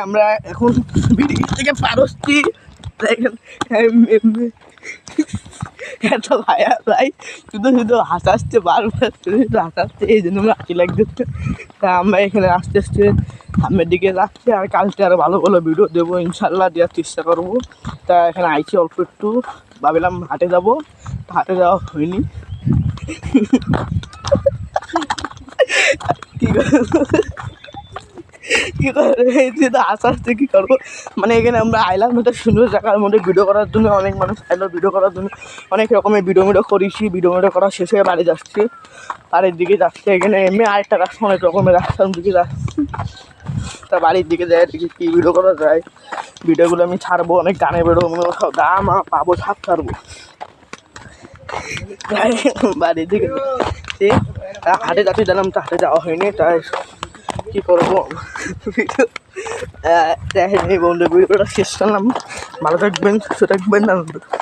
আমরা এখন বিড়ি থেকে পার হচ্ছি। এত ভাইয়া ভাই শুধু শুধু হাসাচ্ছে, বারবার শুধু শুধু হাসাচ্ছে, এই জন্য আমার হাসি লাগছে। তা আমরা এখানে আস্তে আস্তে সামনের দিকে যাচ্ছি, আর কালকে আরও ভালো ভালো ভিডিও দেবো ইনশাল্লাহ, দেওয়ার চেষ্টা করবো। তা এখানে আইছি অল্প একটু, ভাবিলাম হাটে যাবো, হাটে যাওয়া হয়নি। কী করে আস্তে আস্তে কী করবো, মানে এখানে আমরা আইলাম একটা সুন্দর জায়গার মধ্যে ভিডিও করার জন্য। অনেক মানুষ আইলো ভিডিও করার জন্য, অনেক রকমের ভিডিও করেছি। ভিডিও করা শেষ হয়ে বাড়ি যাচ্ছি, বাড়ির দিকে যাচ্ছে। এখানে এমনি আরেকটা রাস্তা, অনেক রকমের রাস্তার দিকে যাচ্ছি। তা বাড়ির দিকে যায় দেখি কী ভিডিও করা যায়। ভিডিওগুলো আমি ছাড়বো, অনেক গানে বেরোবো, সব দাম পাবো, সব ছাড়বো। বাড়ির দিকে হাটে যাচ্ছি, জানলাম তো হাটে যাওয়া হয়নি, তাই কী করবো দেখেন এই বন্ধু ভিডিওটা শেষ করলাম। ভালো থাকবেন, সুস্থ থাকবেন।